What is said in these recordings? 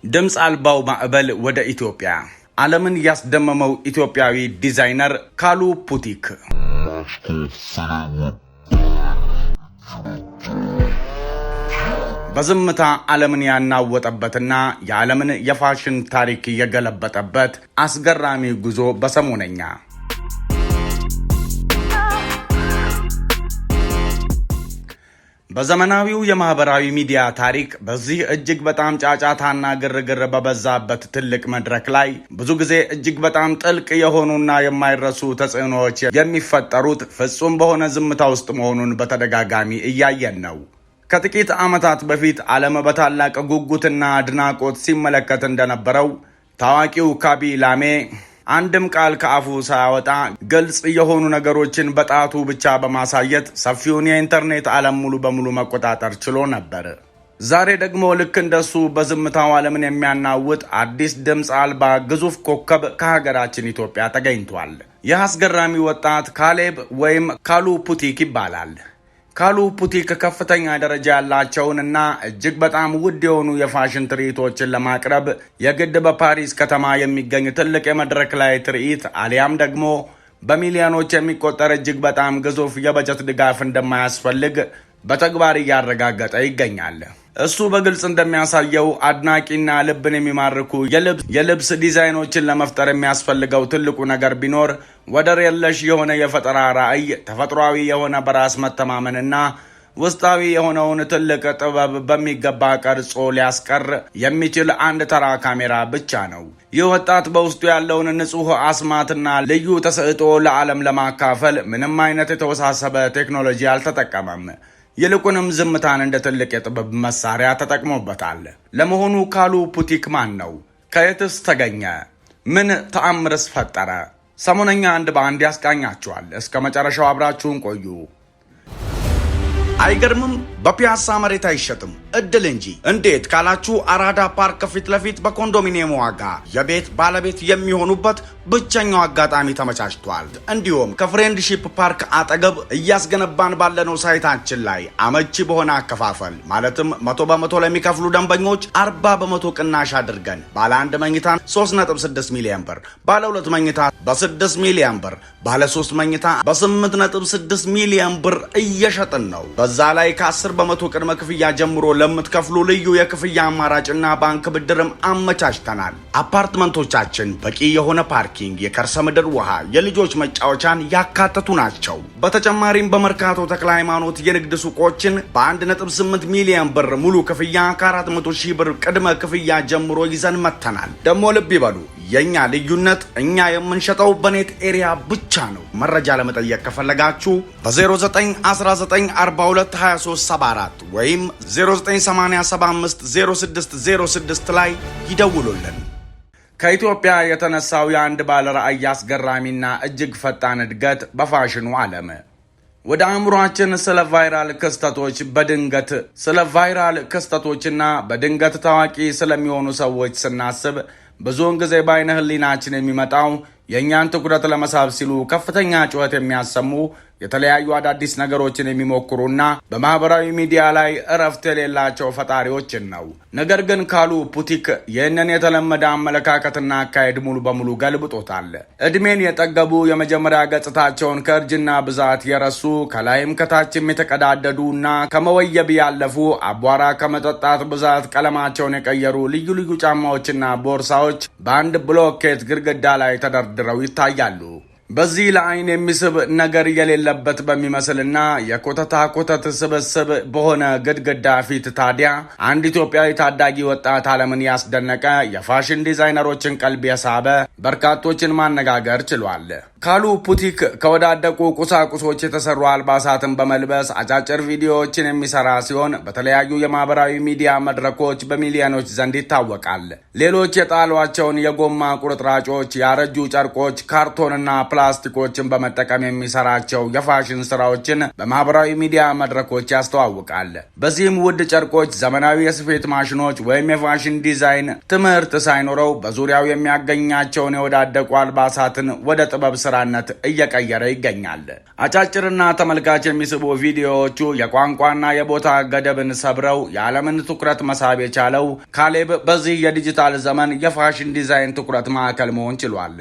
ድምጽ አልባው ማዕበል ወደ ኢትዮጵያ። ዓለምን ያስደመመው ኢትዮጵያዊ ዲዛይነር ካሉ ፑቲክ በዝምታ ዓለምን ያናወጠበትና የዓለምን የፋሽን ታሪክ የገለበጠበት አስገራሚ ጉዞ በሰሞነኛ በዘመናዊው የማህበራዊ ሚዲያ ታሪክ በዚህ እጅግ በጣም ጫጫታና ግርግር በበዛበት ትልቅ መድረክ ላይ ብዙ ጊዜ እጅግ በጣም ጥልቅ የሆኑና የማይረሱ ተጽዕኖዎች የሚፈጠሩት ፍጹም በሆነ ዝምታ ውስጥ መሆኑን በተደጋጋሚ እያየን ነው። ከጥቂት ዓመታት በፊት ዓለም በታላቅ ጉጉትና አድናቆት ሲመለከት እንደነበረው ታዋቂው ካቢ ላሜ አንድም ቃል ከአፉ ሳያወጣ ግልጽ የሆኑ ነገሮችን በጣቱ ብቻ በማሳየት ሰፊውን የኢንተርኔት ዓለም ሙሉ በሙሉ መቆጣጠር ችሎ ነበር። ዛሬ ደግሞ ልክ እንደሱ በዝምታው ዓለምን የሚያናውጥ አዲስ ድምፅ አልባ ግዙፍ ኮከብ ከሀገራችን ኢትዮጵያ ተገኝቷል። ይህ አስገራሚ ወጣት ካሌብ ወይም ካሉ ፑቲክ ይባላል። ካሉ ፑቲክ ከፍተኛ ደረጃ ያላቸውንና እጅግ በጣም ውድ የሆኑ የፋሽን ትርኢቶችን ለማቅረብ የግድ በፓሪስ ከተማ የሚገኝ ትልቅ የመድረክ ላይ ትርኢት አሊያም ደግሞ በሚሊዮኖች የሚቆጠር እጅግ በጣም ግዙፍ የበጀት ድጋፍ እንደማያስፈልግ በተግባር እያረጋገጠ ይገኛል። እሱ በግልጽ እንደሚያሳየው አድናቂና ልብን የሚማርኩ የልብስ ዲዛይኖችን ለመፍጠር የሚያስፈልገው ትልቁ ነገር ቢኖር ወደር የለሽ የሆነ የፈጠራ ራዕይ፣ ተፈጥሯዊ የሆነ በራስ መተማመንና ውስጣዊ የሆነውን ትልቅ ጥበብ በሚገባ ቀርጾ ሊያስቀር የሚችል አንድ ተራ ካሜራ ብቻ ነው። ይህ ወጣት በውስጡ ያለውን ንጹሕ አስማትና ልዩ ተሰጥኦ ለዓለም ለማካፈል ምንም አይነት የተወሳሰበ ቴክኖሎጂ አልተጠቀመም። ይልቁንም ዝምታን እንደ ትልቅ የጥበብ መሳሪያ ተጠቅሞበታል። ለመሆኑ ካሉ ፑቲክ ማን ነው? ከየትስ ተገኘ? ምን ተአምርስ ፈጠረ? ሰሞነኛ አንድ በአንድ ያስቃኛችኋል። እስከ መጨረሻው አብራችሁን ቆዩ። አይገርምም? በፒያሳ መሬት አይሸጥም እድል እንጂ። እንዴት ካላችሁ አራዳ ፓርክ ፊት ለፊት በኮንዶሚኒየም ዋጋ የቤት ባለቤት የሚሆኑበት ብቸኛው አጋጣሚ ተመቻችቷል። እንዲሁም ከፍሬንድሺፕ ፓርክ አጠገብ እያስገነባን ባለነው ሳይታችን ላይ አመቺ በሆነ አከፋፈል ማለትም 100% ለሚከፍሉ ደንበኞች 40% ቅናሽ አድርገን ባለ 1 መኝታ 3.6 ሚሊዮን ብር፣ ባለ 2 መኝታ በ6 ሚሊዮን ብር፣ ባለ 3 መኝታ በ8.6 ሚሊዮን ብር እየሸጥን ነው። በዛ ላይ ከ10% ቅድመ ክፍያ ጀምሮ ለምትከፍሉ ልዩ የክፍያ አማራጭና ባንክ ብድርም አመቻችተናል። አፓርትመንቶቻችን በቂ የሆነ ፓርኪንግ፣ የከርሰ ምድር ውሃ፣ የልጆች መጫወቻን ያካተቱ ናቸው። በተጨማሪም በመርካቶ ተክለ ሃይማኖት የንግድ ሱቆችን በ1.8 ሚሊዮን ብር ሙሉ ክፍያ ከ400 ሺህ ብር ቅድመ ክፍያ ጀምሮ ይዘን መተናል። ደግሞ ልብ ይበሉ፣ የኛ ልዩነት እኛ የምንሸጠው በኔት ኤሪያ ብቻ ነው። መረጃ ለመጠየቅ ከፈለጋችሁ በ0919422374 ወይም 0980750606 ላይ ይደውሉልን። ከኢትዮጵያ የተነሳው የአንድ ባለ ራዕይ አስገራሚና እጅግ ፈጣን እድገት በፋሽኑ ዓለም ወደ አእምሯችን ስለ ቫይራል ክስተቶችና በድንገት ታዋቂ ስለሚሆኑ ሰዎች ስናስብ ብዙውን ጊዜ በአይነ ህሊናችን የሚመጣው የእኛን ትኩረት ለመሳብ ሲሉ ከፍተኛ ጩኸት የሚያሰሙ የተለያዩ አዳዲስ ነገሮችን የሚሞክሩና በማህበራዊ ሚዲያ ላይ እረፍት የሌላቸው ፈጣሪዎችን ነው። ነገር ግን ካሉ ፑቲክ ይህንን የተለመደ አመለካከትና አካሄድ ሙሉ በሙሉ ገልብጦታል። እድሜን የጠገቡ የመጀመሪያ ገጽታቸውን ከእርጅና ብዛት የረሱ ከላይም ከታችም የተቀዳደዱና ከመወየብ ያለፉ አቧራ ከመጠጣት ብዛት ቀለማቸውን የቀየሩ ልዩ ልዩ ጫማዎችና ቦርሳዎች በአንድ ብሎኬት ግድግዳ ላይ ተደርድረው ይታያሉ። በዚህ ለአይን የሚስብ ነገር የሌለበት በሚመስልና የኮተታ ስብስብ በሆነ ግድግዳ ፊት ታዲያ አንድ ኢትዮጵያዊ ታዳጊ ወጣት ዓለምን ያስደነቀ የፋሽን ዲዛይነሮችን ቀልብ የሳበ በርካቶችን ማነጋገር ችሏል። ካሉ ፑቲክ ከወዳደቁ ቁሳቁሶች የተሰሩ አልባሳትን በመልበስ አጫጭር ቪዲዮዎችን የሚሰራ ሲሆን በተለያዩ የማህበራዊ ሚዲያ መድረኮች በሚሊዮኖች ዘንድ ይታወቃል። ሌሎች የጣሏቸውን የጎማ ቁርጥራጮች፣ ያረጁ ጨርቆች፣ ካርቶንና ፕላስቲኮችን በመጠቀም የሚሰራቸው የፋሽን ስራዎችን በማህበራዊ ሚዲያ መድረኮች ያስተዋውቃል። በዚህም ውድ ጨርቆች፣ ዘመናዊ የስፌት ማሽኖች ወይም የፋሽን ዲዛይን ትምህርት ሳይኖረው በዙሪያው የሚያገኛቸውን የወዳደቁ አልባሳትን ወደ ጥበብ ስራነት እየቀየረ ይገኛል። አጫጭርና ተመልካች የሚስቡ ቪዲዮዎቹ የቋንቋና የቦታ ገደብን ሰብረው የዓለምን ትኩረት መሳብ የቻለው ካሌብ በዚህ የዲጂታል ዘመን የፋሽን ዲዛይን ትኩረት ማዕከል መሆን ችሏል።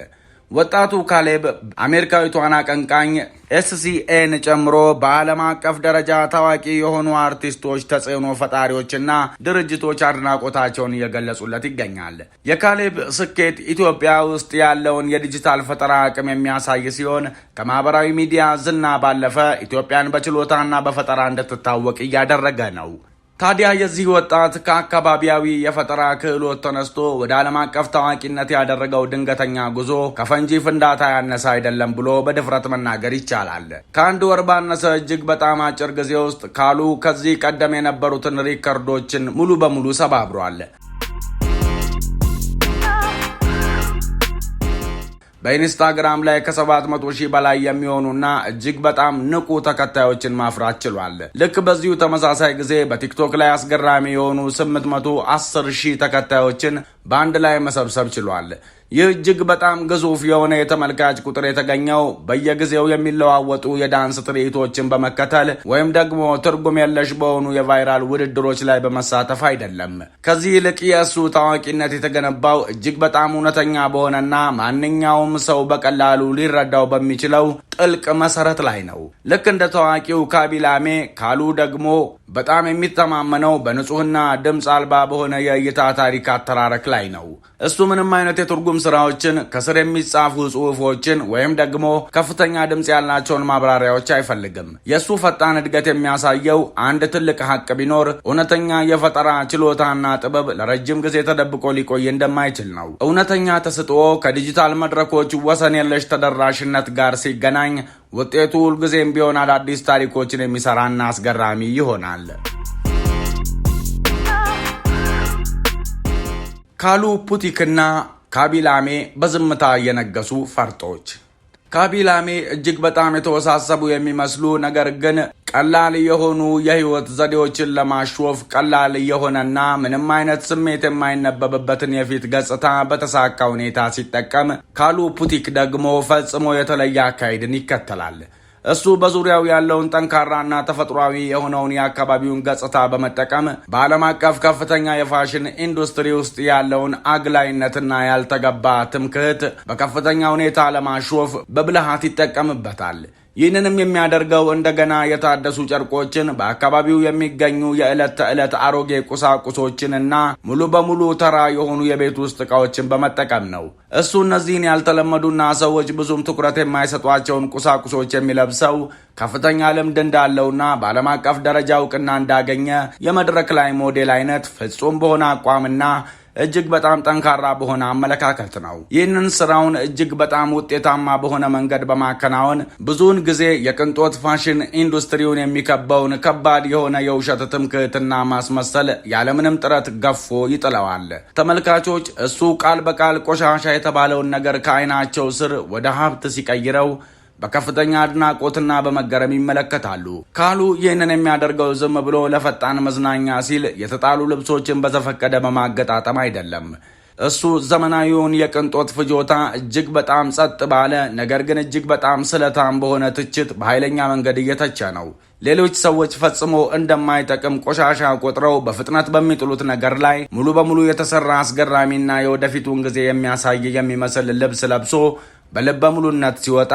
ወጣቱ ካሌብ አሜሪካዊቷን አቀንቃኝ ኤስሲኤን ጨምሮ በዓለም አቀፍ ደረጃ ታዋቂ የሆኑ አርቲስቶች፣ ተጽዕኖ ፈጣሪዎችና ድርጅቶች አድናቆታቸውን እየገለጹለት ይገኛል። የካሌብ ስኬት ኢትዮጵያ ውስጥ ያለውን የዲጂታል ፈጠራ አቅም የሚያሳይ ሲሆን ከማህበራዊ ሚዲያ ዝና ባለፈ ኢትዮጵያን በችሎታና በፈጠራ እንድትታወቅ እያደረገ ነው። ታዲያ የዚህ ወጣት ከአካባቢያዊ የፈጠራ ክህሎት ተነስቶ ወደ ዓለም አቀፍ ታዋቂነት ያደረገው ድንገተኛ ጉዞ ከፈንጂ ፍንዳታ ያነሰ አይደለም ብሎ በድፍረት መናገር ይቻላል። ከአንድ ወር ባነሰ እጅግ በጣም አጭር ጊዜ ውስጥ ካሉ ከዚህ ቀደም የነበሩትን ሪከርዶችን ሙሉ በሙሉ ሰባብሯል። በኢንስታግራም ላይ ከ700,000 በላይ የሚሆኑና እጅግ በጣም ንቁ ተከታዮችን ማፍራት ችሏል። ልክ በዚሁ ተመሳሳይ ጊዜ በቲክቶክ ላይ አስገራሚ የሆኑ 810,000 ተከታዮችን በአንድ ላይ መሰብሰብ ችሏል። ይህ እጅግ በጣም ግዙፍ የሆነ የተመልካች ቁጥር የተገኘው በየጊዜው የሚለዋወጡ የዳንስ ትርኢቶችን በመከተል ወይም ደግሞ ትርጉም የለሽ በሆኑ የቫይራል ውድድሮች ላይ በመሳተፍ አይደለም። ከዚህ ይልቅ የእሱ ታዋቂነት የተገነባው እጅግ በጣም እውነተኛ በሆነና ማንኛውም ሰው በቀላሉ ሊረዳው በሚችለው ጥልቅ መሰረት ላይ ነው። ልክ እንደ ታዋቂው ካቢላሜ ካሉ ደግሞ በጣም የሚተማመነው በንጹህና ድምፅ አልባ በሆነ የእይታ ታሪክ አተራረክ ላይ ነው። እሱ ምንም አይነት የትርጉም ስራዎችን፣ ከስር የሚጻፉ ጽሑፎችን ወይም ደግሞ ከፍተኛ ድምፅ ያላቸውን ማብራሪያዎች አይፈልግም። የእሱ ፈጣን እድገት የሚያሳየው አንድ ትልቅ ሀቅ ቢኖር እውነተኛ የፈጠራ ችሎታና ጥበብ ለረጅም ጊዜ ተደብቆ ሊቆይ እንደማይችል ነው። እውነተኛ ተሰጥኦ ከዲጂታል መድረኮች ወሰን የለሽ ተደራሽነት ጋር ሲገናኝ ውጤቱ ሁልጊዜም ቢሆን አዳዲስ ታሪኮችን የሚሰራና አስገራሚ ይሆናል። ካሉ ፑቲክና ካቢላሜ በዝምታ የነገሱ ፈርጦች። ካቢላሜ እጅግ በጣም የተወሳሰቡ የሚመስሉ ነገር ግን ቀላል የሆኑ የህይወት ዘዴዎችን ለማሾፍ ቀላል የሆነና ምንም አይነት ስሜት የማይነበብበትን የፊት ገጽታ በተሳካ ሁኔታ ሲጠቀም፣ ካሉ ፑቲክ ደግሞ ፈጽሞ የተለየ አካሄድን ይከተላል። እሱ በዙሪያው ያለውን ጠንካራና ተፈጥሯዊ የሆነውን የአካባቢውን ገጽታ በመጠቀም በዓለም አቀፍ ከፍተኛ የፋሽን ኢንዱስትሪ ውስጥ ያለውን አግላይነትና ያልተገባ ትምክህት በከፍተኛ ሁኔታ ለማሾፍ በብልሃት ይጠቀምበታል። ይህንንም የሚያደርገው እንደገና የታደሱ ጨርቆችን፣ በአካባቢው የሚገኙ የዕለት ተዕለት አሮጌ ቁሳቁሶችንና ሙሉ በሙሉ ተራ የሆኑ የቤት ውስጥ ዕቃዎችን በመጠቀም ነው። እሱ እነዚህን ያልተለመዱና ሰዎች ብዙም ትኩረት የማይሰጧቸውን ቁሳቁሶች የሚለብሰው ከፍተኛ ልምድ እንዳለውና በዓለም አቀፍ ደረጃ እውቅና እንዳገኘ የመድረክ ላይ ሞዴል አይነት ፍጹም በሆነ አቋምና እጅግ በጣም ጠንካራ በሆነ አመለካከት ነው። ይህንን ስራውን እጅግ በጣም ውጤታማ በሆነ መንገድ በማከናወን ብዙውን ጊዜ የቅንጦት ፋሽን ኢንዱስትሪውን የሚከበውን ከባድ የሆነ የውሸት ትምክህትና ማስመሰል ያለምንም ጥረት ገፎ ይጥለዋል። ተመልካቾች እሱ ቃል በቃል ቆሻሻ የተባለውን ነገር ከዓይናቸው ስር ወደ ሀብት ሲቀይረው በከፍተኛ አድናቆትና በመገረም ይመለከታሉ። ካሉ ይህንን የሚያደርገው ዝም ብሎ ለፈጣን መዝናኛ ሲል የተጣሉ ልብሶችን በዘፈቀደ በማገጣጠም አይደለም። እሱ ዘመናዊውን የቅንጦት ፍጆታ እጅግ በጣም ጸጥ ባለ ነገር ግን እጅግ በጣም ስለታም በሆነ ትችት በኃይለኛ መንገድ እየተቸ ነው። ሌሎች ሰዎች ፈጽሞ እንደማይጠቅም ቆሻሻ ቆጥረው በፍጥነት በሚጥሉት ነገር ላይ ሙሉ በሙሉ የተሰራ አስገራሚና የወደፊቱን ጊዜ የሚያሳይ የሚመስል ልብስ ለብሶ በልበ ሙሉነት ሲወጣ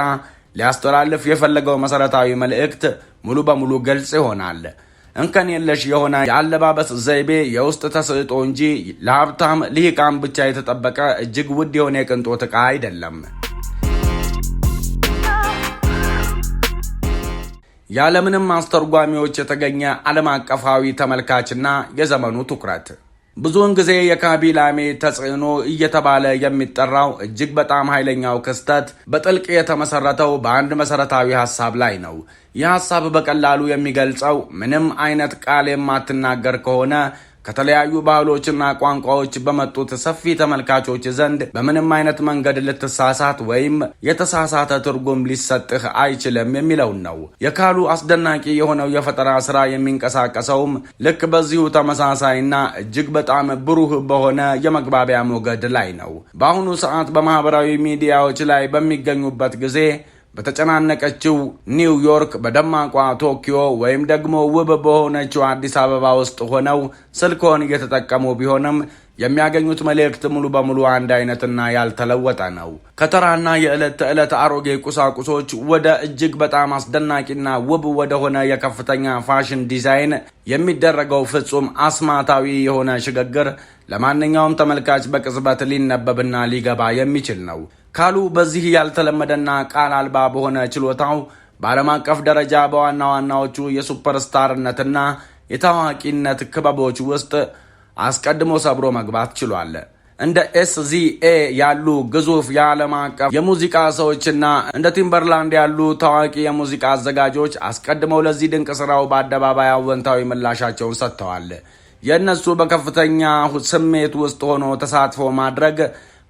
ሊያስተላልፍ የፈለገው መሰረታዊ መልእክት ሙሉ በሙሉ ግልጽ ይሆናል። እንከን የለሽ የሆነ የአለባበስ ዘይቤ የውስጥ ተሰጥኦ እንጂ ለሀብታም ልሂቃን ብቻ የተጠበቀ እጅግ ውድ የሆነ የቅንጦት ዕቃ አይደለም። ያለምንም አስተርጓሚዎች የተገኘ ዓለም አቀፋዊ ተመልካችና የዘመኑ ትኩረት። ብዙውን ጊዜ የካቢላሜ ተጽዕኖ እየተባለ የሚጠራው እጅግ በጣም ኃይለኛው ክስተት በጥልቅ የተመሰረተው በአንድ መሰረታዊ ሐሳብ ላይ ነው። ይህ ሐሳብ በቀላሉ የሚገልጸው ምንም አይነት ቃል የማትናገር ከሆነ ከተለያዩ ባህሎችና ቋንቋዎች በመጡት ሰፊ ተመልካቾች ዘንድ በምንም አይነት መንገድ ልትሳሳት ወይም የተሳሳተ ትርጉም ሊሰጥህ አይችልም የሚለውን ነው። የካሉ አስደናቂ የሆነው የፈጠራ ስራ የሚንቀሳቀሰውም ልክ በዚሁ ተመሳሳይና እጅግ በጣም ብሩህ በሆነ የመግባቢያ ሞገድ ላይ ነው። በአሁኑ ሰዓት በማህበራዊ ሚዲያዎች ላይ በሚገኙበት ጊዜ በተጨናነቀችው ኒውዮርክ፣ በደማቋ ቶኪዮ ወይም ደግሞ ውብ በሆነችው አዲስ አበባ ውስጥ ሆነው ስልኮን እየተጠቀሙ ቢሆንም የሚያገኙት መልእክት ሙሉ በሙሉ አንድ አይነትና ያልተለወጠ ነው። ከተራና የዕለት ተዕለት አሮጌ ቁሳቁሶች ወደ እጅግ በጣም አስደናቂና ውብ ወደሆነ የከፍተኛ ፋሽን ዲዛይን የሚደረገው ፍጹም አስማታዊ የሆነ ሽግግር ለማንኛውም ተመልካች በቅጽበት ሊነበብና ሊገባ የሚችል ነው። ካሉ በዚህ ያልተለመደና ቃል አልባ በሆነ ችሎታው በዓለም አቀፍ ደረጃ በዋና ዋናዎቹ የሱፐርስታርነትና የታዋቂነት ክበቦች ውስጥ አስቀድሞ ሰብሮ መግባት ችሏል። እንደ SZA ያሉ ግዙፍ የዓለም አቀፍ የሙዚቃ ሰዎችና እንደ ቲምበርላንድ ያሉ ታዋቂ የሙዚቃ አዘጋጆች አስቀድመው ለዚህ ድንቅ ስራው በአደባባይ አወንታዊ ምላሻቸውን ሰጥተዋል። የእነሱ በከፍተኛ ስሜት ውስጥ ሆኖ ተሳትፎ ማድረግ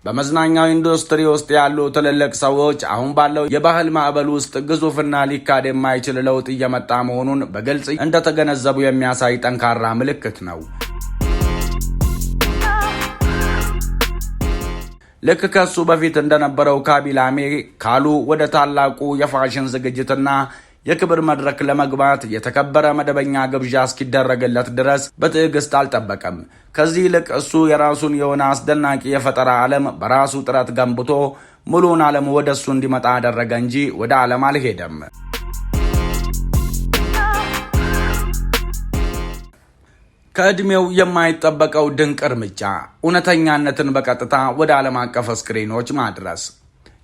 በመዝናኛው ኢንዱስትሪ ውስጥ ያሉ ትልልቅ ሰዎች አሁን ባለው የባህል ማዕበል ውስጥ ግዙፍና ሊካድ የማይችል ለውጥ እየመጣ መሆኑን በግልጽ እንደተገነዘቡ የሚያሳይ ጠንካራ ምልክት ነው። ልክ ከሱ በፊት እንደነበረው ካቢላሜ ካሉ ወደ ታላቁ የፋሽን ዝግጅትና የክብር መድረክ ለመግባት የተከበረ መደበኛ ግብዣ እስኪደረግለት ድረስ በትዕግስት አልጠበቀም። ከዚህ ይልቅ እሱ የራሱን የሆነ አስደናቂ የፈጠራ ዓለም በራሱ ጥረት ገንብቶ ሙሉውን ዓለም ወደ እሱ እንዲመጣ አደረገ እንጂ ወደ ዓለም አልሄደም። ከዕድሜው የማይጠበቀው ድንቅ እርምጃ፣ እውነተኛነትን በቀጥታ ወደ ዓለም አቀፍ ስክሪኖች ማድረስ።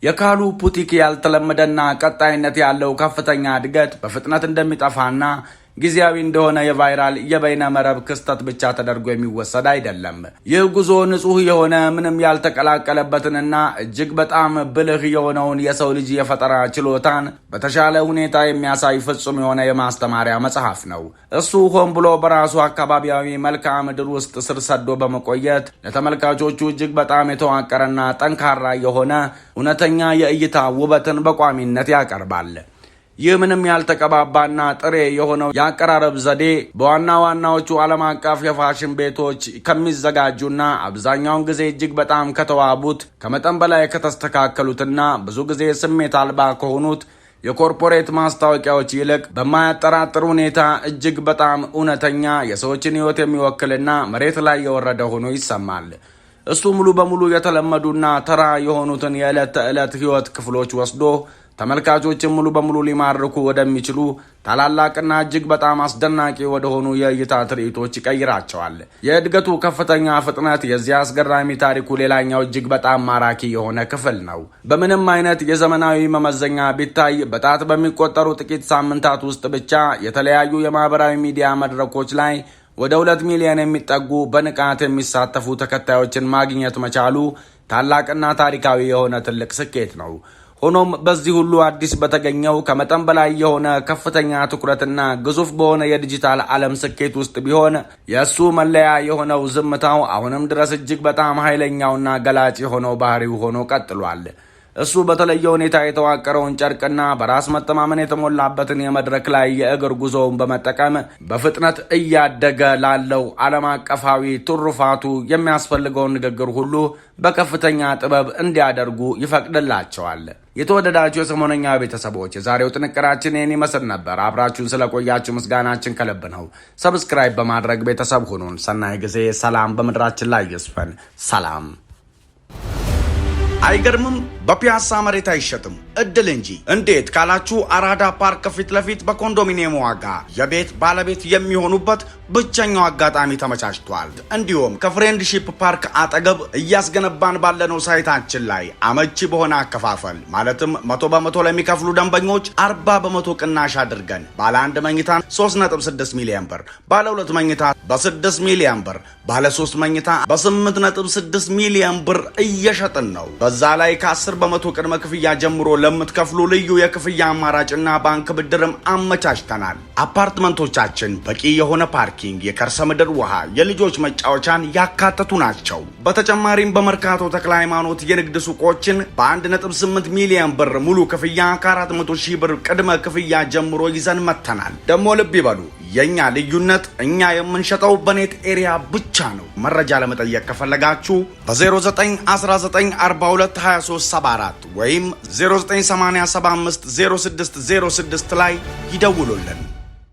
የካሉ ፑቲክ ያልተለመደና ቀጣይነት ያለው ከፍተኛ እድገት በፍጥነት እንደሚጠፋና ጊዜያዊ እንደሆነ የቫይራል የበይነ መረብ ክስተት ብቻ ተደርጎ የሚወሰድ አይደለም። ይህ ጉዞ ንጹህ የሆነ ምንም ያልተቀላቀለበትንና እጅግ በጣም ብልህ የሆነውን የሰው ልጅ የፈጠራ ችሎታን በተሻለ ሁኔታ የሚያሳይ ፍጹም የሆነ የማስተማሪያ መጽሐፍ ነው። እሱ ሆን ብሎ በራሱ አካባቢያዊ መልክዓ ምድር ውስጥ ስር ሰዶ በመቆየት ለተመልካቾቹ እጅግ በጣም የተዋቀረና ጠንካራ የሆነ እውነተኛ የእይታ ውበትን በቋሚነት ያቀርባል። ይህ ምንም ያልተቀባባና ጥሬ የሆነው የአቀራረብ ዘዴ በዋና ዋናዎቹ ዓለም አቀፍ የፋሽን ቤቶች ከሚዘጋጁና አብዛኛውን ጊዜ እጅግ በጣም ከተዋቡት ከመጠን በላይ ከተስተካከሉትና ብዙ ጊዜ ስሜት አልባ ከሆኑት የኮርፖሬት ማስታወቂያዎች ይልቅ በማያጠራጥር ሁኔታ እጅግ በጣም እውነተኛ የሰዎችን ሕይወት የሚወክልና መሬት ላይ የወረደ ሆኖ ይሰማል። እሱ ሙሉ በሙሉ የተለመዱና ተራ የሆኑትን የዕለት ተዕለት ሕይወት ክፍሎች ወስዶ ተመልካቾችን ሙሉ በሙሉ ሊማርኩ ወደሚችሉ ታላላቅና እጅግ በጣም አስደናቂ ወደሆኑ የእይታ ትርኢቶች ይቀይራቸዋል። የእድገቱ ከፍተኛ ፍጥነት የዚህ አስገራሚ ታሪኩ ሌላኛው እጅግ በጣም ማራኪ የሆነ ክፍል ነው። በምንም አይነት የዘመናዊ መመዘኛ ቢታይ በጣት በሚቆጠሩ ጥቂት ሳምንታት ውስጥ ብቻ የተለያዩ የማህበራዊ ሚዲያ መድረኮች ላይ ወደ 2 ሚሊዮን የሚጠጉ በንቃት የሚሳተፉ ተከታዮችን ማግኘት መቻሉ ታላቅና ታሪካዊ የሆነ ትልቅ ስኬት ነው። ሆኖም በዚህ ሁሉ አዲስ በተገኘው ከመጠን በላይ የሆነ ከፍተኛ ትኩረትና ግዙፍ በሆነ የዲጂታል ዓለም ስኬት ውስጥ ቢሆን የእሱ መለያ የሆነው ዝምታው አሁንም ድረስ እጅግ በጣም ኃይለኛውና ገላጭ የሆነው ባህሪው ሆኖ ቀጥሏል። እሱ በተለየ ሁኔታ የተዋቀረውን ጨርቅና በራስ መተማመን የተሞላበትን የመድረክ ላይ የእግር ጉዞውን በመጠቀም በፍጥነት እያደገ ላለው ዓለም አቀፋዊ ትሩፋቱ የሚያስፈልገውን ንግግር ሁሉ በከፍተኛ ጥበብ እንዲያደርጉ ይፈቅድላቸዋል። የተወደዳችሁ የሰሞነኛ ቤተሰቦች የዛሬው ጥንቅራችን ይህን ይመስል ነበር። አብራችሁን ስለቆያችሁ ምስጋናችን ከልብ ነው። ሰብስክራይብ በማድረግ ቤተሰብ ሁኑን። ሰናይ ጊዜ። ሰላም በምድራችን ላይ ይስፈን። ሰላም። አይገርምም? በፒያሳ መሬት አይሸጥም እድል እንጂ። እንዴት ካላችሁ አራዳ ፓርክ ፊት ለፊት በኮንዶሚኒየም ዋጋ የቤት ባለቤት የሚሆኑበት ብቸኛው አጋጣሚ ተመቻችቷል። እንዲሁም ከፍሬንድሺፕ ፓርክ አጠገብ እያስገነባን ባለነው ሳይታችን ላይ አመቺ በሆነ አከፋፈል ማለትም 100% ለሚከፍሉ ደንበኞች 40% ቅናሽ አድርገን ባለ 1 መኝታ 3.6 ሚሊዮን ብር፣ ባለ 2 መኝታ በ6 ሚሊዮን ብር፣ ባለ 3 መኝታ በ8.6 ሚሊዮን ብር እየሸጥን ነው። በዛ ላይ ከ10 በመቶ ቅድመ ክፍያ ጀምሮ ለምትከፍሉ ልዩ የክፍያ አማራጭና ባንክ ብድርም አመቻችተናል። አፓርትመንቶቻችን በቂ የሆነ ፓርኪንግ፣ የከርሰ ምድር ውሃ፣ የልጆች መጫወቻን ያካተቱ ናቸው። በተጨማሪም በመርካቶ ተክለ ሃይማኖት የንግድ ሱቆችን በ1.8 ሚሊዮን ብር ሙሉ ክፍያ ከ400 ሺህ ብር ቅድመ ክፍያ ጀምሮ ይዘን መተናል። ደግሞ ልብ ይበሉ፣ የኛ ልዩነት እኛ የምንሸጠው በኔት ኤሪያ ብቻ ነው። መረጃ ለመጠየቅ ከፈለጋችሁ በ0919422374 ወይም 0980750606 ላይ ይደውሉልን።